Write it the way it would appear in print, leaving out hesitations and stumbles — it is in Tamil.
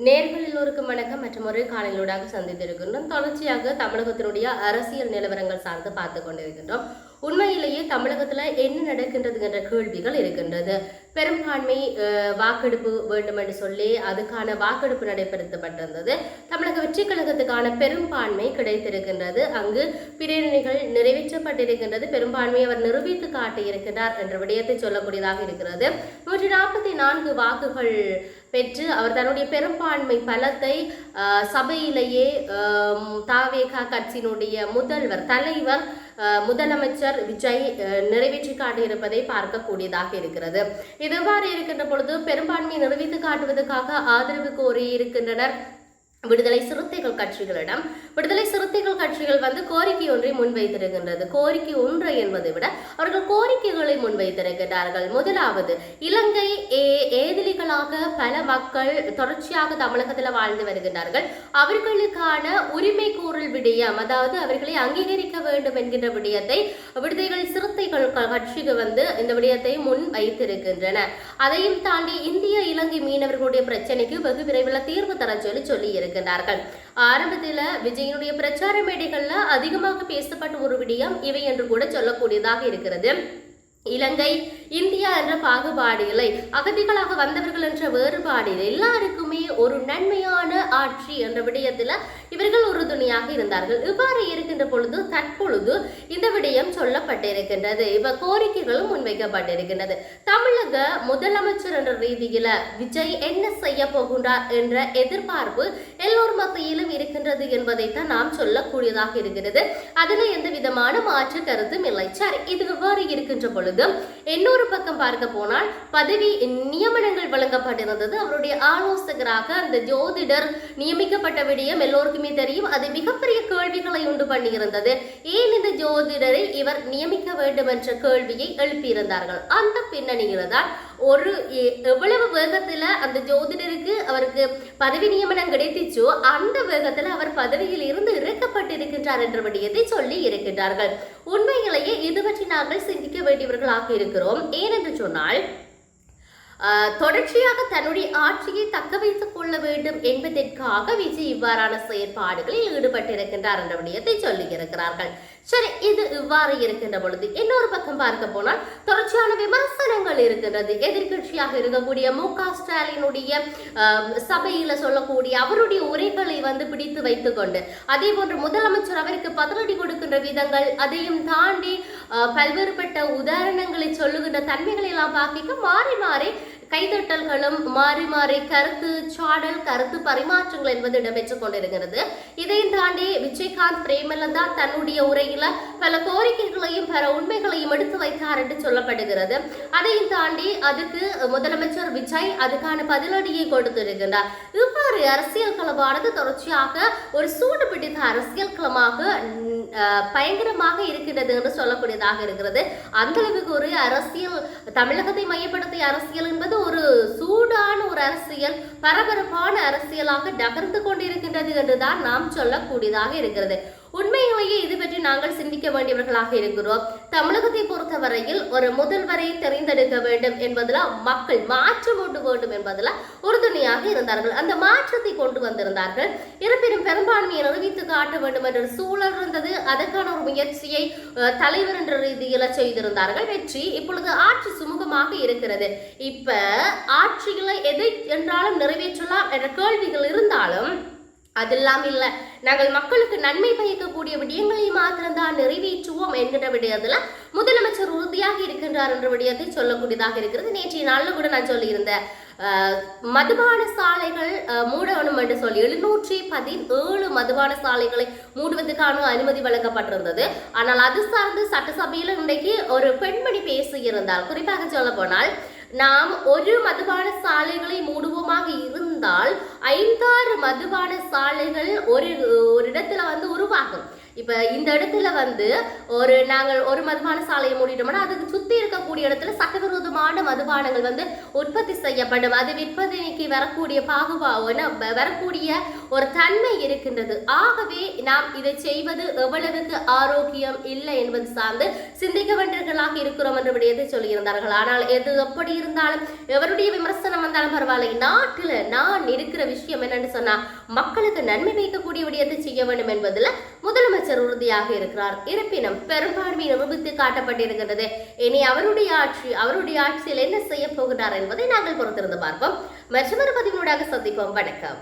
நேர்கள் எல்லோருக்கும் வணக்கம். மற்றும் ஒரு காலையிலூடாக சந்தித்திருக்கின்றோம். தொடர்ச்சியாக தமிழகத்தினுடைய அரசியல் நிலவரங்கள் சார்ந்து பார்த்து கொண்டிருக்கின்றோம். உண்மையிலேயே தமிழகத்துல என்ன நடக்கின்றது என்ற கேள்விகள் இருக்கின்றது. பெரும்பான்மை வாக்கெடுப்பு வேண்டும் என்று சொல்லி அதுக்கான வாக்கெடுப்பு நடைபெறுத்தப்பட்டிருந்தது. தமிழக வெற்றி கழகத்துக்கான பெரும்பான்மை கிடைத்திருக்கின்றது. அங்கு பிரேரணைகள் நிறைவேற்றப்பட்டிருக்கின்றது. பெரும்பான்மையை அவர் நிரூபித்து காட்டியிருக்கிறார் என்ற விடயத்தை சொல்லக்கூடியதாக இருக்கிறது. 144 வாக்குகள் பெற்று அவர் தன்னுடைய பெரும்பான்மை பலத்தை சபையிலேயே தாவேகா கட்சியினுடைய தலைவர் முதலமைச்சர் விஜய் நிறைவேற்றி காட்டியிருப்பதை பார்க்கக்கூடியதாக இருக்கிறது. இதுவாறு இருக்கின்ற பொழுது பெரும்பான்மையை நிறைவேற்றி காட்டுவதற்காக ஆதரவு கோரி இருக்கின்றனர் விடுதலை சிறுத்தைகள் கட்சிகளிடம். விடுதலை சிறுத்தைகள் கட்சிகள் கோரிக்கை ஒன்றை முன்வைத்திருக்கின்றது. கோரிக்கை ஒன்றை என்பதை விட அவர்கள் கோரிக்கைகளை முன்வைத்திருக்கிறார்கள். முதலாவது, இலங்கை ஏதிலிகளாக பல மக்கள் தொடர்ச்சியாக தமிழகத்தில் வாழ்ந்து வருகின்றார்கள். அவர்களுக்கான உரிமை கூறல் விடயம், அதாவது அவர்களை அங்கீகரிக்க வேண்டும் என்கின்ற விடயத்தை விடுதலை சிறுத்தைகள் கட்சிகள் இந்த விடயத்தை முன் வைத்திருக்கின்றன. அதையும் தாண்டி இந்திய இலங்கை மீனவர்களுடைய பிரச்சனைக்கு வெகு விரைவில் தீர்வு தர சொல்லி இருக்கின்றார்கள். ஆரம்பத்தில் விஜயனுடைய பிரச்சார மேடைகள்ல அதிகமாக பேசப்பட்ட ஒரு விடயம் இவை என்று கூட சொல்லக்கூடியதாக இருக்கிறது. இலங்கை இந்தியா என்ற பாகுபாடு இல்லை, அகதிகளாக வந்தவர்கள் என்ற வேறுபாடு எல்லாருக்குமே ஒரு நன்மையான ஆட்சி என்ற விடயத்தில் இவர்கள் உறுதுணையாக இருந்தார்கள். இவ்வாறு இருக்கின்ற பொழுது தற்பொழுது இந்த விடயம் சொல்லப்பட்டிருக்கின்றது. கோரிக்கைகளும் முன்வைக்கப்பட்டிருக்கின்றது. தமிழக முதலமைச்சர் என்ற ரீதியில விஜய் என்ன செய்ய போகின்றார் என்ற எதிர்பார்ப்பு எல்லோர் மத்தியிலும் இருக்கின்றது என்பதைத்தான் நாம் சொல்லக்கூடியதாக இருக்கிறது. அதுல எந்த விதமான மாற்று கருத்தும் இல்லை. சரி, இது இவ்வாறு இருக்கின்ற பொழுது இன்னொரு பக்கம் பார்க்க போனால் பதவி நியமனங்கள் வழங்கப்பட்டிருந்தது. அவருடைய ஆலோசகராக அந்த ஜோதிடர் நியமிக்கப்பட்ட விடயம் எல்லோருக்குமே தெரியும். அது மிகப்பெரிய கேள்விகளை உண்டு பண்ணியிருந்தது. ஏன் இந்த ஜோதிடரை இவர் நியமிக்க வேண்டும் என்ற கேள்வியை எழுப்பியிருந்தார்கள். அந்த பின்னணியில் தான் எவ்வளவு வேகத்துல அந்த ஜோதிடருக்கு அவருக்கு பதவி நியமனம் கிடைத்துச்சோ அந்த வேகத்துல அவர் பதவியில் இருந்து இறக்கப்பட்டிருக்கின்றார் என்ற விடயத்தை சொல்லி இருக்கின்றார்கள். உண்மையிலேயே இது பற்றி நாங்கள் சிந்திக்க வேண்டியவர்களாக இருக்கிறோம். ஏனென்று சொன்னால் தொடர்ச்சியாக தன்னுடைய ஆட்சியை தக்க வைத்துக் கொள்ள வேண்டும் என்பதற்காக விஜய் இவ்வாறான செயற்பாடுகளில் ஈடுபட்டிருக்கின்றார் என்ற விடயத்தை சொல்லி இருக்கிறார்கள். சரி, இது இவ்வாறு இருக்கின்ற பொழுது இன்னொரு பக்கம் பார்க்க போனால் தொடர்ச்சியான விமர்சனங்கள் இருக்கின்றது. எதிர்கட்சியாக இருக்கக்கூடிய மு.க. ஸ்டாலினுடைய சபையில சொல்லக்கூடிய அவருடைய உரைகளை பிடித்து வைத்துக் கொண்டு, அதே போன்று முதலமைச்சர் அவருக்கு பதிலடி கொடுக்கின்ற விதங்கள், அதையும் தாண்டி பல்வேறுபட்ட உதாரணங்களை சொல்லுகின்ற தன்மைகளை எல்லாம் பார்க்க மாறி மாறி கைதட்டல்களும் மாறி மாறி கருத்து சாடல் கருத்து பரிமாற்றங்கள் என்பது இடம்பெற்றுக் கொண்டிருக்கிறது. இதையும் தாண்டி விஜயகாந்த் பிரேமலதா தன்னுடைய உரையில பல கோரிக்கைகளையும் பல உண்மைகளையும் எடுத்து வைத்தார் என்று சொல்லப்படுகிறது. அதையும் தாண்டி அதுக்கு முதலமைச்சர் விஜய் அதுக்கான பதிலடியை கொடுத்திருக்கின்றார். இவ்வாறு அரசியல் களமானது தொடர்ச்சியாக ஒரு சூடு பிடித்த அரசியல் களமாக பயங்கரமாக இருக்கிறது என்று சொல்லக்கூடியதாக இருக்கிறது. அந்த அளவுக்கு ஒரு அரசியல் தமிழகத்தை மையப்படுத்திய அரசியல் என்பது ஒரு சூடான ஒரு அரசியல், பரபரப்பான அரசியலாக நகர்ந்து கொண்டிருக்கின்றது என்றுதான் நாம் சொல்லக்கூடியதாக இருக்கிறது. உண்மையிலேயே இது பற்றி நாங்கள் சிந்திக்க வேண்டியவர்களாக இருக்கிறோம். தமிழகத்தை பொறுத்தவரையில் ஒரு முதல்வரை தெரிந்தெடுக்க வேண்டும் என்பதில் மக்கள் மாற்றம் கொண்டு வேண்டும் என்பதில் உறுதுணையாக இருந்தார்கள். அந்த மாற்றத்தை கொண்டு வந்திருந்தார்கள். இருப்பினும் பெரும்பான்மையை நிரூபித்து காட்ட வேண்டும் என்ற சூழல் இருந்தது. அதற்கான ஒரு முயற்சியை தலைவர் என்ற ரீதியில் செய்திருந்தார்கள். வெற்றி இப்பொழுது ஆட்சி சுமூகமாக இருக்கிறது. இப்ப ஆட்சிகளை எதை என்றாலும் நிறைவேற்றலாம் என்ற கேள்விகள் இருந்தாலும் அதெல்லாம் இல்லை, நாங்கள் மக்களுக்கு நன்மை பயக்கக்கூடிய விடயங்களை மாத்திரம்தான் நிறைவேற்றுவோம் என்கிற விடயத்துல முதலமைச்சர் உறுதியாக இருக்கின்றார் என்ற விடயத்தை சொல்லக்கூடியதாக இருக்கிறது. நேற்றைய நாள்ல கூட நான் சொல்லியிருந்தேன், மதுபான சாலைகள் மூடணும் என்று சொல்லி 717 மதுபான சாலைகளை மூடுவதற்கான அனுமதி வழங்கப்பட்டிருந்தது. ஆனால் அது சார்ந்து சட்டசபையில் இன்றைக்கு ஒரு பெண்மணி பேசியிருந்தால், குறிப்பாக சொல்ல போனால் நாம் ஒரு மதுபான சாலைகளை மூடுவோமாக இருந்தால் 5-6 மதுபான சாலைகள் ஒரு இடத்துல உருவாகும். இப்ப இந்த இடத்துல வந்து நாங்கள் ஒரு மதுபான சாலையை மூடிட்டோம்னா அதுக்கு சுத்தி இருக்கக்கூடிய இடத்துல சட்டவிரோதமான மதுபானங்கள் வந்து உற்பத்தி செய்யப்படும். அது விற்பனைக்கு வரக்கூடிய வரக்கூடிய ஒரு தன்மை இருக்கின்றது. ஆகவே நாம் இதை செய்வது எவ்வளவுக்கு ஆரோக்கியம் இல்லை என்பது சார்ந்து சிந்திக்க வேண்டியவர்களாக இருக்கிறோம் என்ற விடயத்தை சொல்லியிருந்தார்கள். ஆனால் எது எப்படி இருந்தாலும் எவருடைய விமர்சனம் வந்தாலும் பரவாயில்லை, நாட்டில் நான் இருக்கிற விஷயம் என்னன்னு சொன்னா மக்களுக்கு நன்மை வைக்கக்கூடிய விடயத்தை செய்ய வேண்டும் என்பதில் முதலமைச்சர் உறுதியாக இருக்கிறார். இருப்பினும் பெரும்பான்மை நிரூபித்து காட்டப்பட்டிருக்கிறது. இனி அவருடைய ஆட்சியில் என்ன செய்ய போகிறார் என்பதை நாங்கள் பொறுத்திருந்து பார்ப்போம். மற்றொரு பதிவினூடாக சந்திப்போம். வணக்கம்.